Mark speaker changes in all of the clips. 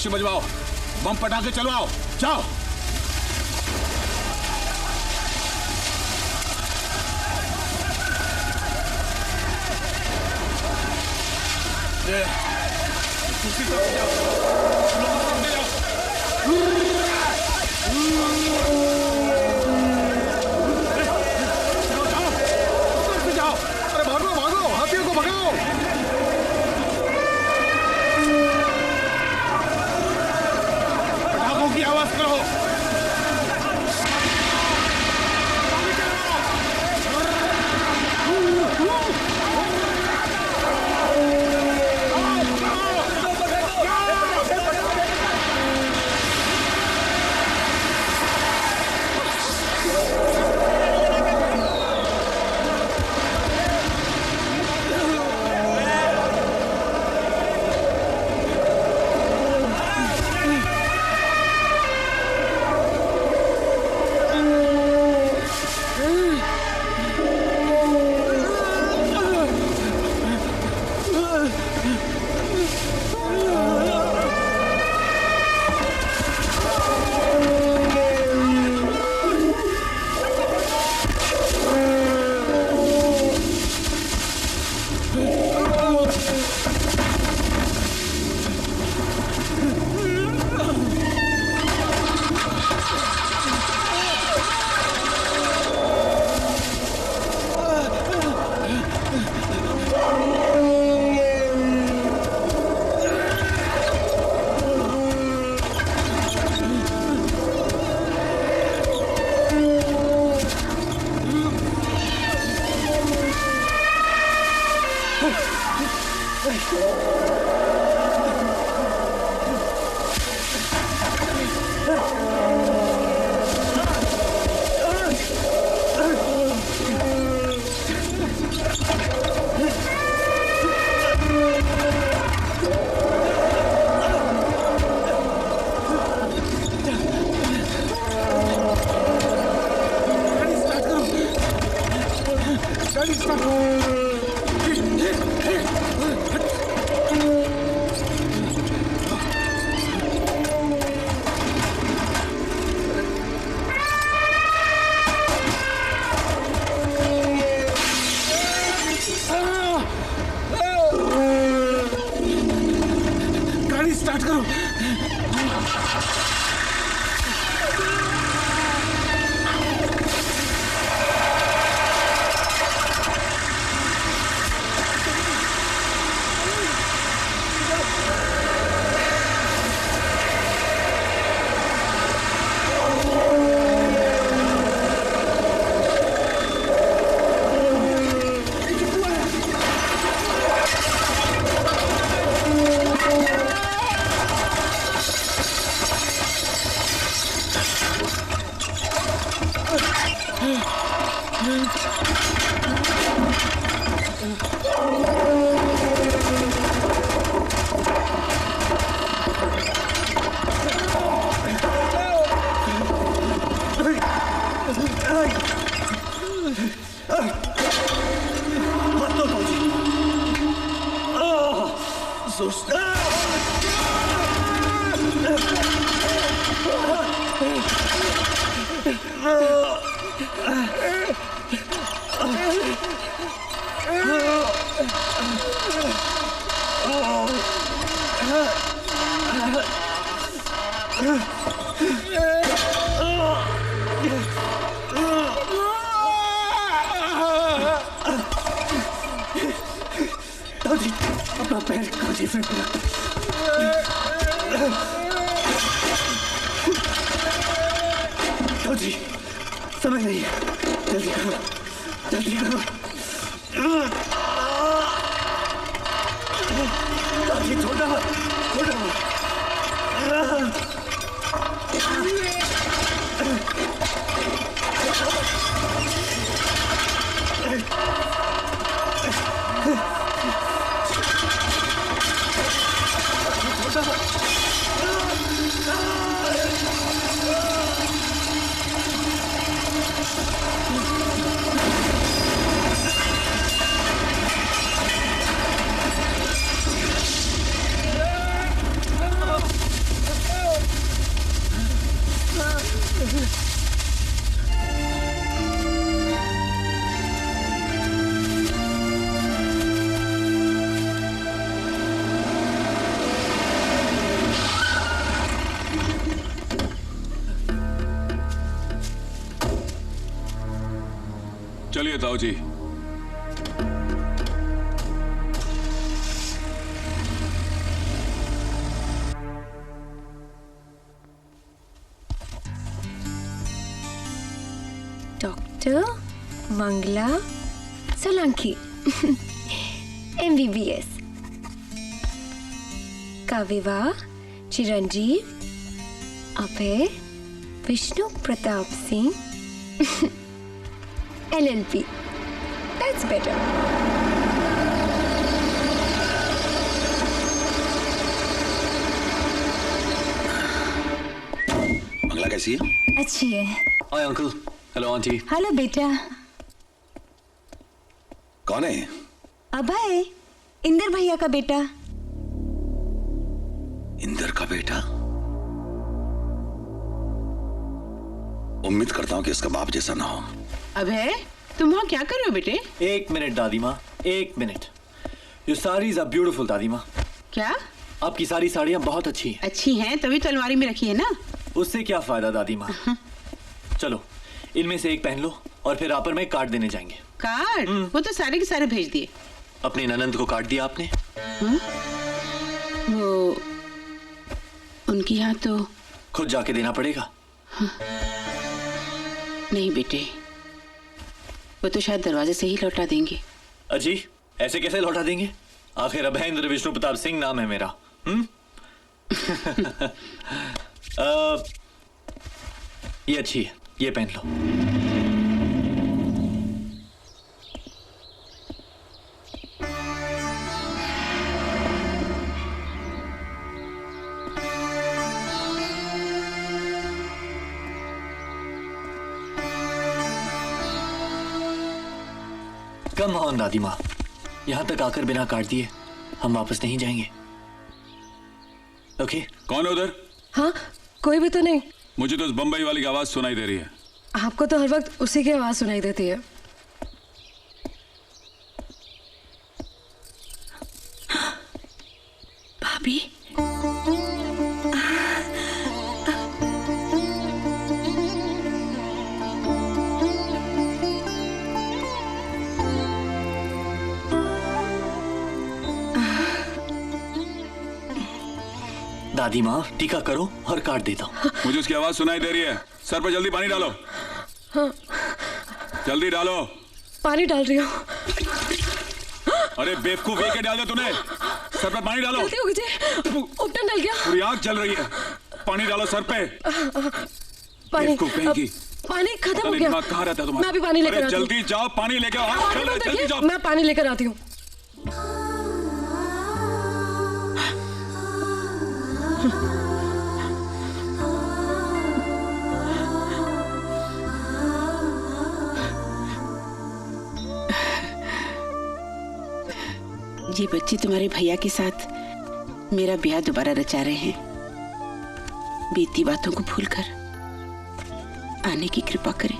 Speaker 1: रस्सी बजवाओ, बम पटाखे चलवाओ, जाओ। दूसरी तरफ जाओ, लोगों सामने जाओ। जाओ, अरे भागो भागो, हाथियों को भगाओ। पटाखों की आवाज करो।
Speaker 2: समय नहीं, जल्दी करो, जल्दी करो। छोटा छोटा
Speaker 3: चलिए ताऊ जी।
Speaker 4: डॉक्टर मंगला सोलंकी MBBS का विवाह चिरंजीव अभय Vishnu Pratap Singh LLP. That's better.
Speaker 5: Mangla कैसी है?
Speaker 4: अच्छी है।
Speaker 2: Hi uncle. Hello aunty.
Speaker 4: Hello बेटा।
Speaker 5: कौन है?
Speaker 4: अभय, इंदर भैया का बेटा।
Speaker 5: इंदर का बेटा? उम्मीद करता हूँ कि इसका बाप जैसा ना हो।
Speaker 6: अभय, तुम वहाँ क्या कर रहे हो बेटे?
Speaker 2: एक मिनट दादी माँ, एक minute. Your sarees are beautiful दादी माँ।
Speaker 6: क्या?
Speaker 2: आपकी सारी साड़ियाँ बहुत अच्छी हैं।
Speaker 6: अच्छी हैं तभी तो अलमारी में रखी है ना।
Speaker 2: उससे क्या फायदा दादी माँ। चलो इनमें से एक पहन लो और फिर आप और मैं कार्ड देने जाएंगे।
Speaker 6: कार्ड? वो तो सारे के सारे भेज दिए।
Speaker 2: अपने ननंद को कार्ड दिया आपने?
Speaker 6: वो उनकी यहाँ तो
Speaker 2: खुद जाके देना पड़ेगा।
Speaker 6: नहीं बेटे, वो तो शायद दरवाजे से ही लौटा देंगे।
Speaker 2: अजी ऐसे कैसे लौटा देंगे? आखिर अभेंद्र विष्णु प्रताप सिंह नाम है मेरा। ये अच्छी है, ये पहन लो। कम ऑन दादी माँ, यहाँ तक आकर बिना काट दिए हम वापस नहीं जाएंगे। ओके?
Speaker 3: कौन है उधर?
Speaker 4: हाँ, कोई भी तो नहीं।
Speaker 3: मुझे तो उस बम्बई वाली की आवाज सुनाई दे रही है।
Speaker 4: आपको तो हर वक्त उसी की आवाज सुनाई देती है।
Speaker 6: भाभी,
Speaker 2: दादी माँ टीका करो और काट देता हूँ।
Speaker 3: मुझे उसकी आवाज सुनाई दे रही है। सर पर जल्दी पानी डालो।
Speaker 4: हाँ।
Speaker 3: जल्दी डालो।
Speaker 4: पानी डाल रही हूँ।
Speaker 3: अरे बेवकूफ, ये क्या डाल दिया तूने? सर पर पानी डालो।
Speaker 4: गलती हो गई जी, उपटन डल गया।
Speaker 3: पूरी आग जल रही है। पानी डालो सर पे।
Speaker 4: पानी
Speaker 3: बेवकूफ कहीं की।
Speaker 4: पानी खत्म हो गया।
Speaker 3: दिमाग कहाँ रहता है तुम्हारा?
Speaker 4: मैं अभी पानी लेकर आती हूँ।
Speaker 3: जल्दी जाओ, पानी लेके आओ। जल्दी जाओ।
Speaker 4: मैं पानी लेकर आती हूँ।
Speaker 6: ये बच्चे तुम्हारे भैया के साथ मेरा ब्याह दोबारा रचा रहे हैं। बीती बातों को भूलकर आने की कृपा करें।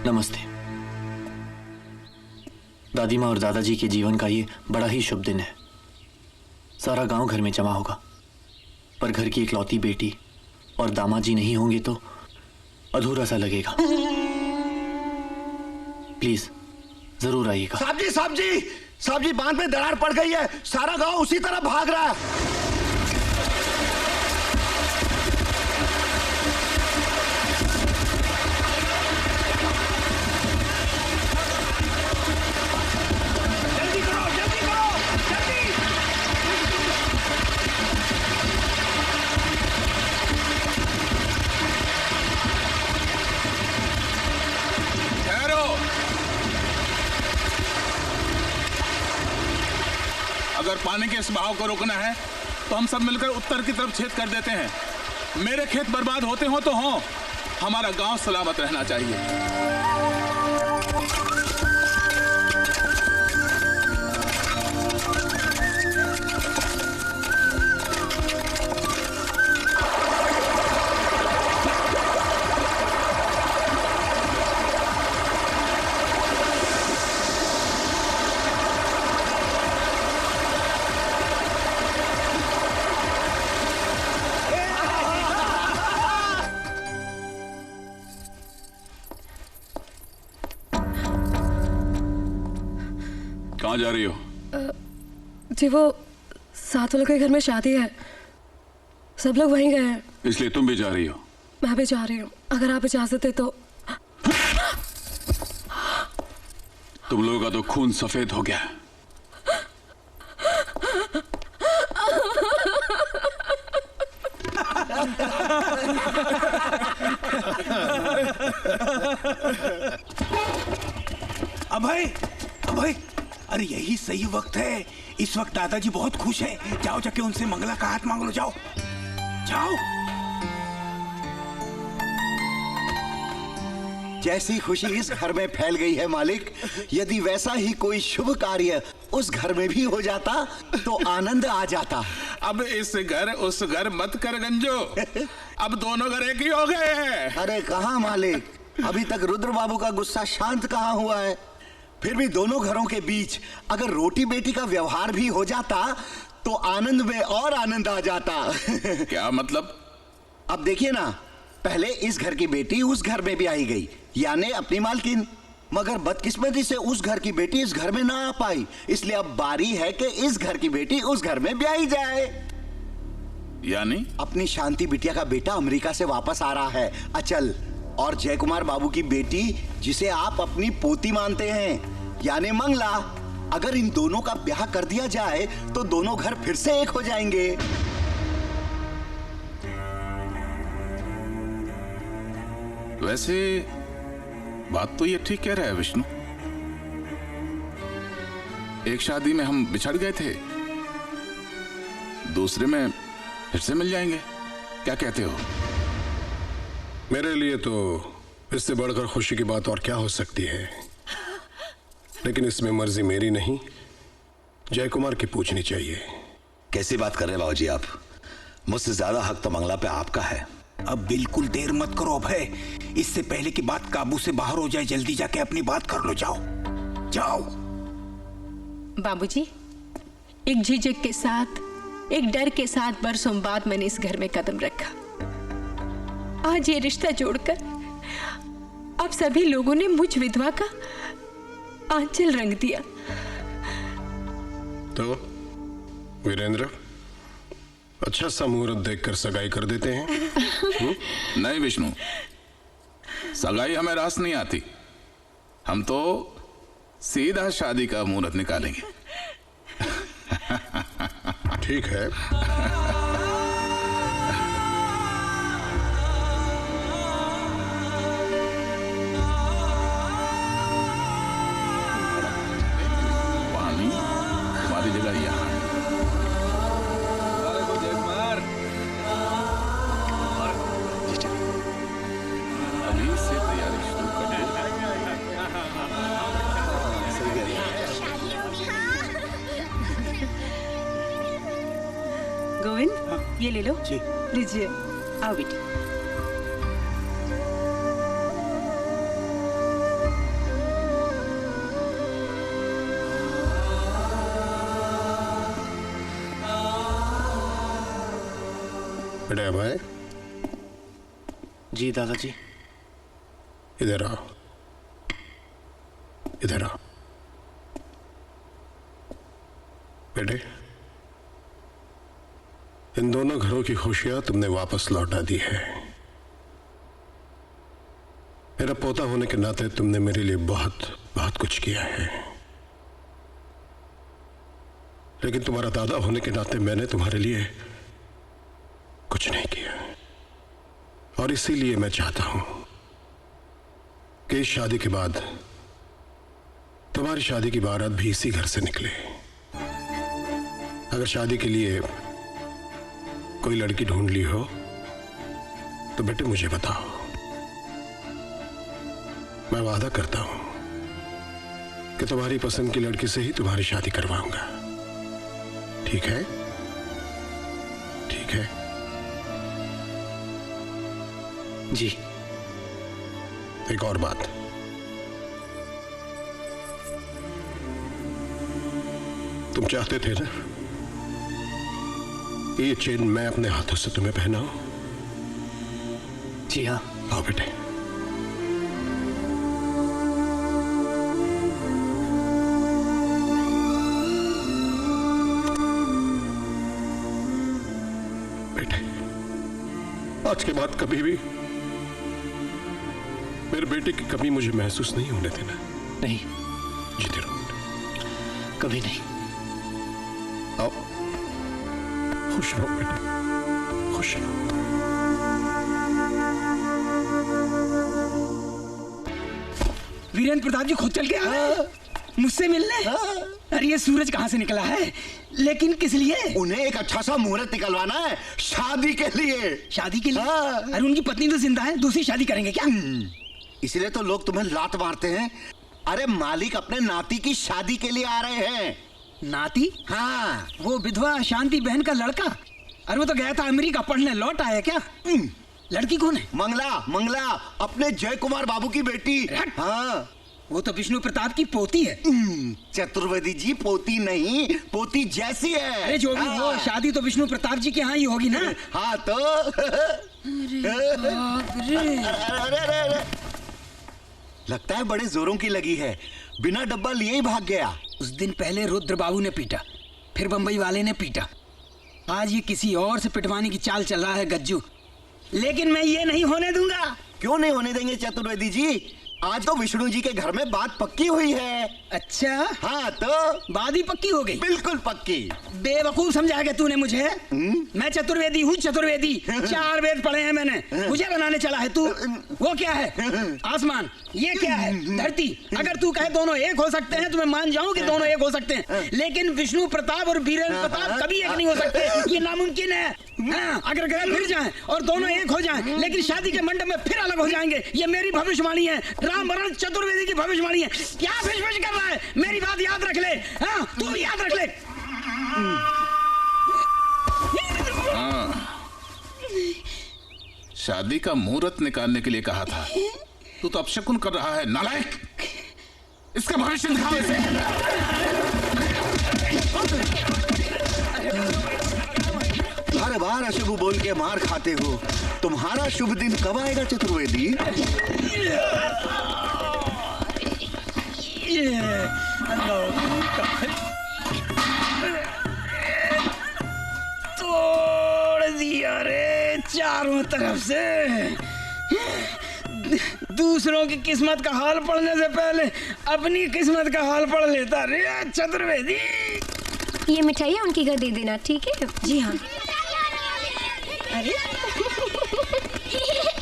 Speaker 2: नमस्ते। दादी माँ और दादाजी के जीवन का ये बड़ा ही शुभ दिन है। सारा गांव घर में जमा होगा, पर घर की इकलौती बेटी और दामाद जी नहीं होंगे तो अधूरा सा लगेगा। प्लीज जरूर आइएगा।
Speaker 1: साहब जी बांध पे दरार पड़ गई है। सारा गांव उसी तरफ भाग रहा है।
Speaker 7: अगर पानी के इस बहाव को रोकना है तो हम सब मिलकर उत्तर की तरफ छेद कर देते हैं। मेरे खेत बर्बाद होते हो तो हो, हमारा गांव सलामत रहना चाहिए।
Speaker 3: कहाँ जा रही हो?
Speaker 4: जी वो साथ वालों के घर में शादी है, सब लोग वहीं गए हैं।
Speaker 3: इसलिए तुम भी जा रही हो?
Speaker 4: मैं भी जा रही हूँ, अगर आप इजाजत दे तो।
Speaker 3: तुम लोगों का तो खून सफेद हो गया।
Speaker 7: अभय, अभय, अरे यही सही वक्त है। इस वक्त दादाजी बहुत खुश हैं। जाओ जाके उनसे मंगला का हाथ मांग लो, जाओ जाओ।
Speaker 1: जैसी खुशी इस घर में फैल गई है मालिक, यदि वैसा ही कोई शुभ कार्य उस घर में भी हो जाता तो आनंद आ जाता।
Speaker 7: अब इस घर उस घर मत कर गंजो, अब दोनों घर एक ही हो गए हैं।
Speaker 1: अरे कहाँ मालिक, अभी तक रुद्र बाबू का गुस्सा शांत कहाँ हुआ है। फिर भी दोनों घरों के बीच अगर रोटी बेटी का व्यवहार भी हो जाता तो आनंद में और आनंद आ जाता।
Speaker 7: क्या मतलब?
Speaker 1: अब देखिए ना, पहले इस घर की बेटी उस घर में भी आई गई, यानी अपनी मालकिन, मगर बदकिस्मती से उस घर की बेटी इस घर में ना आ पाई, इसलिए अब बारी है कि इस घर की बेटी उस घर में ब्याही जाए।
Speaker 7: यानी
Speaker 1: अपनी शांति बिटिया का बेटा अमेरिका से वापस आ रहा है, अचल, और जय कुमार बाबू की बेटी जिसे आप अपनी पोती मानते हैं, यानी मंगला। अगर इन दोनों का ब्याह कर दिया जाए तो दोनों घर फिर से एक हो जाएंगे।
Speaker 7: वैसे बात तो ये ठीक कह रहा है विष्णु। एक शादी में हम बिछड़ गए थे, दूसरे में फिर से मिल जाएंगे। क्या कहते हो?
Speaker 8: मेरे लिए तो इससे बढ़कर खुशी की बात और क्या हो सकती है, लेकिन इसमें मर्जी मेरी नहीं, जय कुमार की पूछनी चाहिए।
Speaker 5: कैसी बात कर रहे हैं बाबूजी आप? मुझसे ज्यादा हक तो मंगला पे आपका है।
Speaker 7: अब बिल्कुल देर मत करो अभय, इससे पहले कि बात काबू से बाहर हो जाए जल्दी जाके अपनी बात कर लो। जाओ जाओ।
Speaker 6: बाबूजी, एक झिझक के साथ, एक डर के साथ बरसों बाद मैंने इस घर में कदम रखा। आज ये रिश्ता जोड़कर अब सभी लोगों ने मुझ विधवा का आंचल रंग दिया।
Speaker 8: तो वीरेंद्र, अच्छा सा मुहूर्त देखकर सगाई कर देते हैं।
Speaker 7: नहीं विष्णु, सगाई हमें रास नहीं आती, हम तो सीधा शादी का मुहूर्त निकालेंगे।
Speaker 8: ठीक है।
Speaker 7: पानी तुम्हारी जगह यहाँ है। अभी से तैयारी शुरू कर दो।
Speaker 6: गोविंद, ये ले लो।
Speaker 1: जी।
Speaker 6: लीजिए, आओ बेटी।
Speaker 8: बेटा अभय,
Speaker 2: जी दादाजी।
Speaker 8: इधर आओ, इधर आओ। बेटे, इन दोनों घरों की खुशियां तुमने वापस लौटा दी है। मेरा पोता होने के नाते तुमने मेरे लिए बहुत बहुत कुछ किया है, लेकिन तुम्हारा दादा होने के नाते मैंने तुम्हारे लिए कुछ नहीं किया। और इसीलिए मैं चाहता हूं कि इस शादी के बाद तुम्हारी शादी की बारात भी इसी घर से निकले। अगर शादी के लिए कोई लड़की ढूंढ ली हो तो बेटे मुझे बताओ, मैं वादा करता हूं कि तुम्हारी पसंद की लड़की से ही तुम्हारी शादी करवाऊंगा। ठीक है? ठीक है?
Speaker 2: जी।
Speaker 8: एक और बात, तुम चाहते थे ना ये चेन मैं अपने हाथों से तुम्हें पहनाऊं?
Speaker 2: जी हाँ।
Speaker 8: आओ बेटे। बेटे, आज के बाद कभी भी मेरे बेटे की कमी मुझे महसूस नहीं होने देना।
Speaker 2: नहीं,
Speaker 8: जीते रहो।
Speaker 2: कभी नहीं।
Speaker 8: आओ, खुश रहो बेटे, खुश रहो।
Speaker 7: वीरेंद्र प्रताप जी खुद चल के आए मुझसे मिलने। अरे ये सूरज कहाँ से निकला है, लेकिन किस लिए?
Speaker 1: उन्हें एक अच्छा सा मुहूर्त निकलवाना है शादी के लिए।
Speaker 7: शादी के लिए?
Speaker 1: हाँ।
Speaker 7: अरे उनकी पत्नी तो जिंदा है, दूसरी शादी करेंगे क्या?
Speaker 1: इसलिए तो लोग तुम्हें लात मारते हैं। अरे मालिक अपने नाती की शादी के लिए आ रहे हैं।
Speaker 7: नाती?
Speaker 1: हाँ।
Speaker 7: वो विधवा शांति बहन का लड़का? अरे वो तो गया था अमेरिका पढ़ने, लौट आया क्या? लड़की कौन है?
Speaker 1: मंगला, मंगला अपने जय कुमार बाबू की बेटी। हाँ,
Speaker 7: वो तो विष्णु प्रताप की पोती है।
Speaker 1: चतुर्वेदी जी पोती नहीं, पोती जैसी है।
Speaker 7: अरे जो भी हो, शादी तो विष्णु प्रताप जी के यहाँ ही होगी ना।
Speaker 1: हाँ तो अरे, लगता है बड़े जोरों की लगी है, बिना डब्बा लिए ही भाग गया।
Speaker 7: उस दिन पहले रुद्र बाबू ने पीटा, फिर बंबई वाले ने पीटा, आज ये किसी और से पिटवाने की चाल चल रहा है गज्जू। लेकिन मैं ये नहीं होने दूंगा।
Speaker 1: क्यों नहीं होने देंगे चतुर्वेदी जी? आज तो विष्णु जी के घर में बात पक्की हुई है।
Speaker 7: अच्छा?
Speaker 1: हाँ तो
Speaker 7: बात ही पक्की हो गई?
Speaker 1: बिल्कुल पक्की।
Speaker 7: बेवकूफ समझा के तूने मुझे? मैं चतुर्वेदी हूँ, चतुर्वेदी। 4 वेद पढ़े हैं मैंने। मुझे बनाने चला है तू? वो क्या है? आसमान। ये क्या है? धरती। अगर तू कहे दोनों एक हो सकते हैं तो मैं मान जाऊं कि दोनों एक हो सकते हैं, लेकिन विष्णु प्रताप और वीरेंद्र प्रताप कभी एक नहीं हो सकते। ये नामुमकिन है। हाँ, अगर ग्रह फिर जाएं और दोनों एक हो जाएं, लेकिन शादी के मंडप में फिर अलग हो जाएंगे, ये मेरी भविष्यवाणी है। रामवरण चतुर्वेदी की भविष्यवाणी है। क्या फिश कर रहा है? मेरी बात याद रख ले। हाँ, तू भी याद रख ले।
Speaker 9: शादी का मुहूर्त निकालने के लिए कहा था, तू तो अपशकुन कर रहा है नालायक। इसका भविष्य दिखाओ इसे।
Speaker 1: हर बार अशुभ बोल के मार खाते हो। तुम्हारा शुभ दिन कब आएगा चतुर्वेदी?
Speaker 7: तोड़ दिया रे चारों तरफ से। दूसरों की किस्मत का हाल पढ़ने से पहले अपनी किस्मत का हाल पढ़ लेता रे चतुर्वेदी।
Speaker 10: ये मिठाइयाँ उनके घर दे देना, ठीक है?
Speaker 4: जी हाँ।
Speaker 10: अरे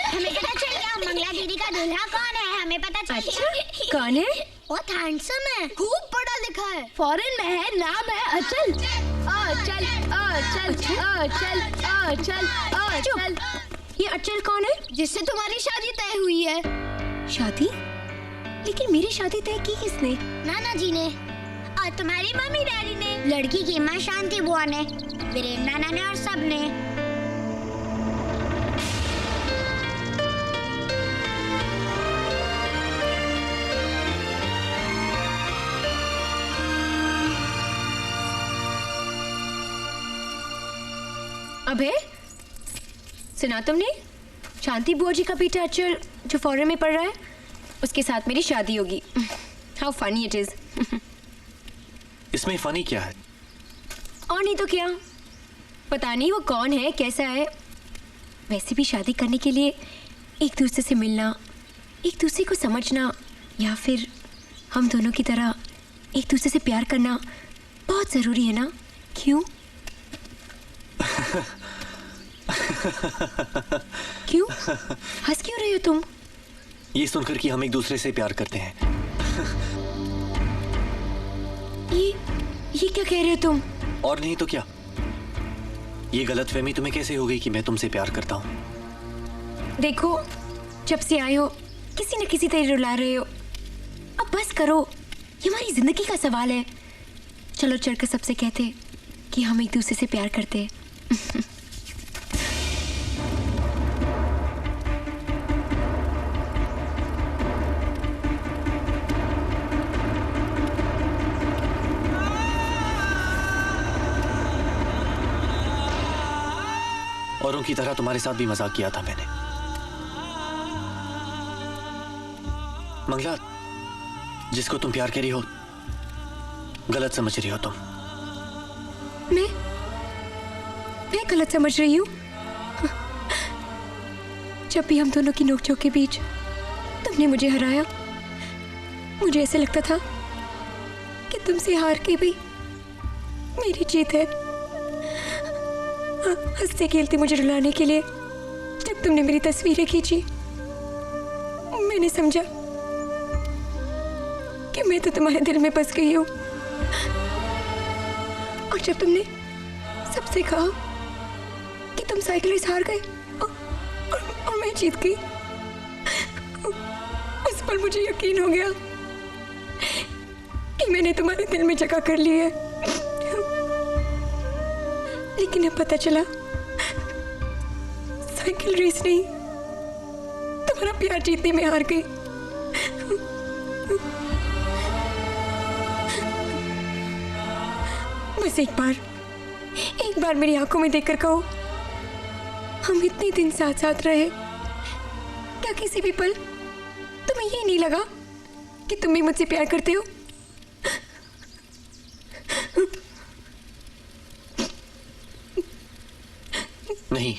Speaker 11: हमें पता चल गया मंगला दीदी का दूल्हा कौन है। हमें पता चल गया।
Speaker 10: अच्छा, कौन है?
Speaker 11: बहुत हैंडसम है, खूब पढ़ा लिखा है,
Speaker 10: फॉरेन में है, नाम है अचल। अचल अचल अचल अचल अचल। ये अचल कौन है?
Speaker 11: जिससे तुम्हारी शादी तय हुई है।
Speaker 10: शादी? लेकिन मेरी शादी तय की किसने?
Speaker 11: नाना जी ने और तुम्हारी मम्मी डैडी ने। लड़की की माँ शांति बुआ ने, वीरेंद्र नाना ने और सब ने।
Speaker 10: अबे सुना तुमने? शांति बुआ जी का बेटा अचल जो फॉरेन में पढ़ रहा है, उसके साथ मेरी शादी होगी। How funny it is.
Speaker 2: इसमें फनी क्या है?
Speaker 10: और नहीं तो क्या, पता नहीं वो कौन है, कैसा है। वैसे भी शादी करने के लिए एक दूसरे से मिलना, एक दूसरे को समझना, या फिर हम दोनों की तरह एक दूसरे से प्यार करना बहुत ज़रूरी है ना? क्यों? क्यों हंस क्यों रहे हो तुम?
Speaker 2: ये सुनकर कि हम एक दूसरे से प्यार करते हैं।
Speaker 10: ये क्या कह रहे हो तुम?
Speaker 2: और नहीं तो क्या, ये गलतफहमी तुम्हें कैसे हो गई कि मैं तुमसे प्यार करता हूँ?
Speaker 10: देखो, जब से आए हो किसी न किसी तरह रुला रहे हो। अब बस करो, ये हमारी जिंदगी का सवाल है। चलो चढ़कर सबसे कहते कि हम एक दूसरे से प्यार करते हैं।
Speaker 2: औरों की तरह तुम्हारे साथ भी मजाक किया था मैंने। मंगला, जिसको तुम प्यार करी हो गलत समझ रही हो तुम।
Speaker 10: मैं गलत समझ रही हूँ? जब भी हम दोनों की नोकझोंक के बीच तुमने मुझे हराया, मुझे ऐसे लगता था कि तुमसे हार के भी मेरी जीत है। हंसते खेलते मुझे रुलाने के लिए जब तुमने मेरी तस्वीरें खींची, मैंने समझा कि मैं तो तुम्हारे दिल में बस गई हूँ। और जब तुमने सबसे कहा कि तुम साइकिल रेस हार गए और मैं जीत गई, उस पर मुझे यकीन हो गया कि मैंने तुम्हारे दिल में जगह कर ली है। लेकिन अब पता चला साइकिल रेस नहीं, तुम्हारा प्यार जीतने में हार गई। बस एक बार मेरी आंखों में देखकर कहो, हम इतने दिन साथ साथ रहे, क्या किसी भी पल तुम्हें ये नहीं लगा कि तुम भी मुझसे प्यार करते हो?
Speaker 2: नहीं,